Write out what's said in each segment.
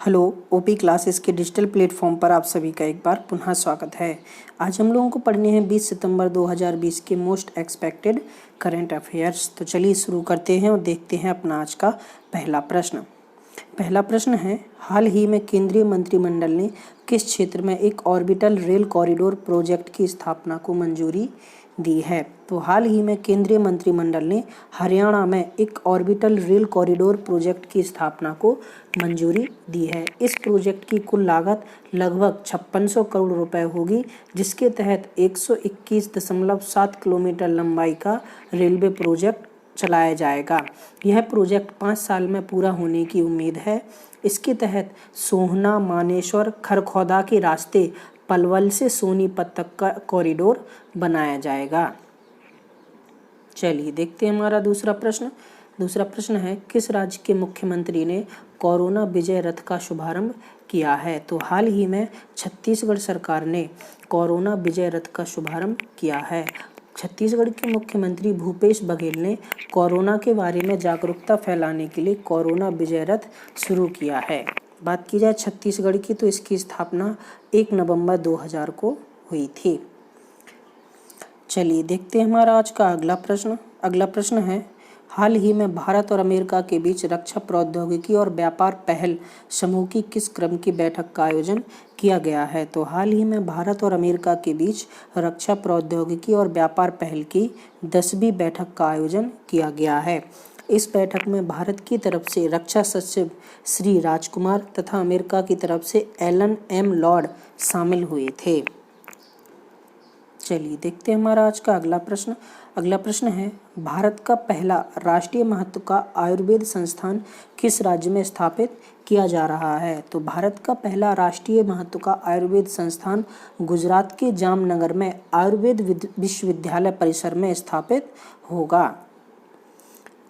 Hello, OP classes के digital platform पर आप सभी का एक बार पुनः स्वागत है। आज हम लोगों को पढ़ने हैं 20 सितंबर 2020 के मोस्ट एक्सपेक्टेड करंट अफेयर्स। तो चलिए शुरू करते हैं और देखते हैं अपना आज का पहला प्रश्न। पहला प्रश्न है, हाल ही में केंद्रीय मंत्रिमंडल ने किस क्षेत्र में एक ऑर्बिटल रेल कॉरिडोर प्रोजेक्ट की स्थापना को मंजूरी दी है? तो हाल ही में केंद्रीय मंत्रिमंडल ने हरियाणा में एक ऑर्बिटल रेल कॉरिडोर प्रोजेक्ट की स्थापना को मंजूरी दी है। इस प्रोजेक्ट की कुल लागत लगभग 5600 करोड़ रुपए होगी, जिसके तहत 121.7 किलोमीटर लंबाई का रेलवे प्रोजेक्ट चलाया जाएगा। यह प्रोजेक्ट 5 साल में पूरा होने की उम्मीद है। इसके तहत सोहना, मानेसर, खरखौदा के रास्ते पलवल से सोनीपत तक का कॉरिडोर बनाया जाएगा। चलिए देखते हैं हमारा दूसरा प्रश्न। दूसरा प्रश्न है, किस राज्य के मुख्यमंत्री ने कोरोना विजय रथ का शुभारंभ किया है? तो हाल ही में छत्तीसगढ़ सरकार ने कोरोना विजय रथ का शुभारंभ किया है। छत्तीसगढ़ के मुख्यमंत्री भूपेश बघेल ने कोरोना के बारे में जागरूकता फैलाने के लिए कोरोना विजय रथ शुरू किया है। बात की जाए छत्तीसगढ़ की, तो इसकी स्थापना 1 नवंबर 2000 को हुई थी। चलिए देखते हैं हमारा आज का अगला प्रश्न। अगला प्रश्न है, हाल ही में भारत और अमेरिका के बीच रक्षा प्रौद्योगिकी और व्यापार पहल समूह की किस क्रम की बैठक का आयोजन किया गया है? तो हाल ही में भारत और अमेरिका के बीच रक्षा प्रौद्योगिकी और व्यापार पहल की 10वीं बैठक का आयोजन किया गया है। इस बैठक में भारत की तरफ से रक्षा सचिव श्री राजकुमार तथा अमेरिका की तरफ से एलन एम लॉर्ड शामिल हुए थे। चलिए देखते हैं हमारा आज का अगला प्रश्न। अगला प्रश्न है, भारत का पहला राष्ट्रीय महत्व का आयुर्वेद संस्थान किस राज्य में स्थापित किया जा रहा है? तो भारत का पहला राष्ट्रीय महत्व का आयुर्वेद संस्थान गुजरात के जामनगर में आयुर्वेद विश्वविद्यालय परिसर में स्थापित होगा।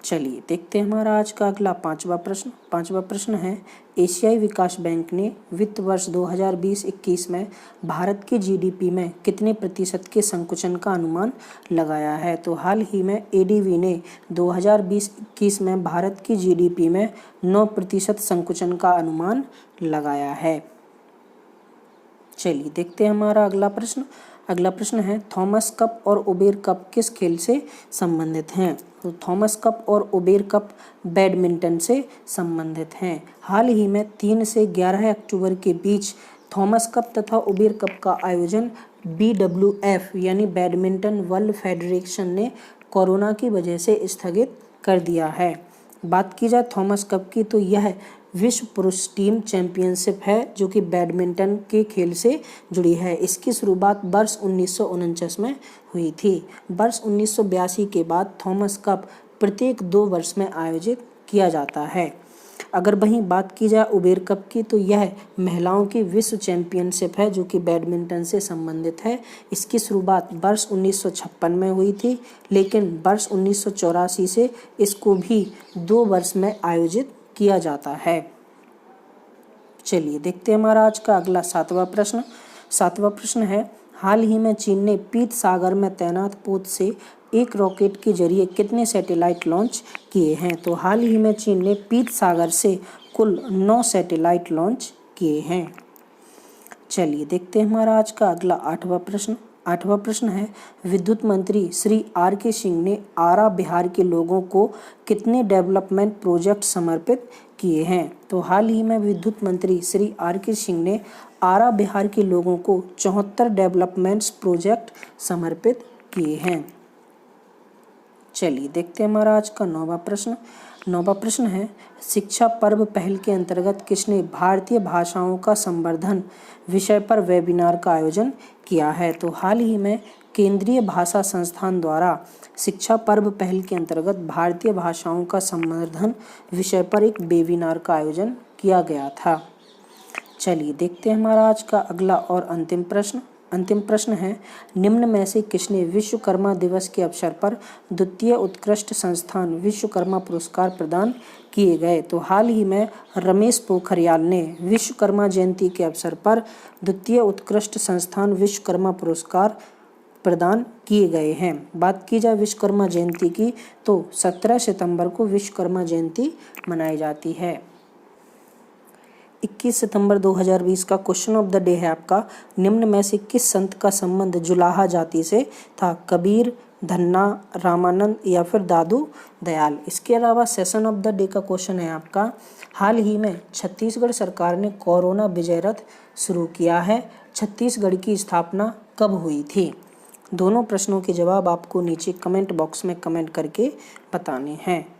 चलिए देखते हैं हमारा आज का अगला पांचवा प्रश्न। पांचवा प्रश्न है, एशियाई विकास बैंक ने वित्त वर्ष 2020-21 में भारत के जीडीपी में कितने प्रतिशत के संकुचन का अनुमान लगाया है? तो हाल ही में एडीबी ने 2020-21 में भारत की जीडीपी में 9% संकुचन का अनुमान लगाया है। चलिए देखते हैं हमारा अगला प्रश्न। अगला प्रश्न है, थॉमस कप और उबेर कप किस खेल से संबंधित हैं? तो थॉमस कप और उबेर कप बैडमिंटन से संबंधित हैं। हाल ही में 3 से 11 अक्टूबर के बीच थॉमस कप तथा उबेर कप का आयोजन BWF यानी बैडमिंटन वर्ल्ड फेडरेशन ने कोरोना की वजह से स्थगित कर दिया है। बात की जाए थॉमस कप की, तो यह विश्व पुरुष टीम चैंपियनशिप है जो कि बैडमिंटन के खेल से जुड़ी है। इसकी शुरुआत वर्ष 1949 में हुई थी। वर्ष 1982 के बाद थॉमस कप प्रत्येक 2 वर्ष में आयोजित किया जाता है। अगर वहीं बात की जाए उबेर कप की, तो यह महिलाओं की विश्व चैंपियनशिप है जो कि बैडमिंटन से संबंधित है। इसकी शुरुआत वर्ष 1956 में हुई थी, लेकिन वर्ष 1984 से इसको भी 2 वर्ष में आयोजित किया जाता है। चलिए देखते हैं हमारा आज का अगला 7वां प्रश्न। 7वां प्रश्न है, हाल ही में चीन ने पीत सागर में तैनात पोत से एक रॉकेट के जरिए कितने सैटेलाइट लॉन्च किए हैं? तो हाल ही में चीन ने पीत सागर से कुल 9 सैटेलाइट लॉन्च किए हैं। चलिए देखते हैं हमारा आज का अगला 8वां प्रश्न। 8वां प्रश्न है, विद्युत मंत्री श्री RK सिंह ने आरा बिहार के लोगों को कितने डेवलपमेंट प्रोजेक्ट समर्पित किए हैं? तो हाल ही में विद्युत मंत्री श्री RK सिंह ने आरा बिहार के लोगों को 74 डेवलपमेंट्स प्रोजेक्ट समर्पित किए हैं। चलिए देखते हैं हमारा आज का 9वां प्रश्न। 9वां प्रश्न है, शिक्षा पर्व पहल के अंतर्गत किसने भारतीय भाषाओं का संवर्धन विषय पर वेबिनार का आयोजन किया है? तो हाल ही में केंद्रीय भाषा संस्थान द्वारा शिक्षा पर्व पहल के अंतर्गत भारतीय भाषाओं का संवर्धन विषय पर एक वेबिनार का आयोजन किया गया था। चलिए देखते हैं हमारा आज का अगला और अंतिम प्रश्न। अंतिम प्रश्न है, निम्न में से किसने विश्वकर्मा दिवस के अवसर पर द्वितीय उत्कृष्ट संस्थान विश्वकर्मा पुरस्कार प्रदान किए गए? तो हाल ही में रमेश पोखरियाल ने विश्वकर्मा जयंती के अवसर पर द्वितीय उत्कृष्ट संस्थान विश्वकर्मा पुरस्कार प्रदान किए गए हैं। बात की जाए विश्वकर्मा जयंती की, तो 17 सितंबर को विश्वकर्मा जयंती मनाई जाती है। 21 सितंबर 2020 का क्वेश्चन ऑफ द डे है आपका, निम्न में से किस संत का संबंध जुलाहा जाति से था? कबीर, धन्ना, रामानंद या फिर दादू दयाल। इसके अलावा सेशन ऑफ द डे का क्वेश्चन है आपका, हाल ही में छत्तीसगढ़ सरकार ने कोरोना विजय रथ शुरू किया है, छत्तीसगढ़ की स्थापना कब हुई थी? दोनों प्रश्नों के जवाब आपको नीचे कमेंट बॉक्स में कमेंट करके बताने हैं।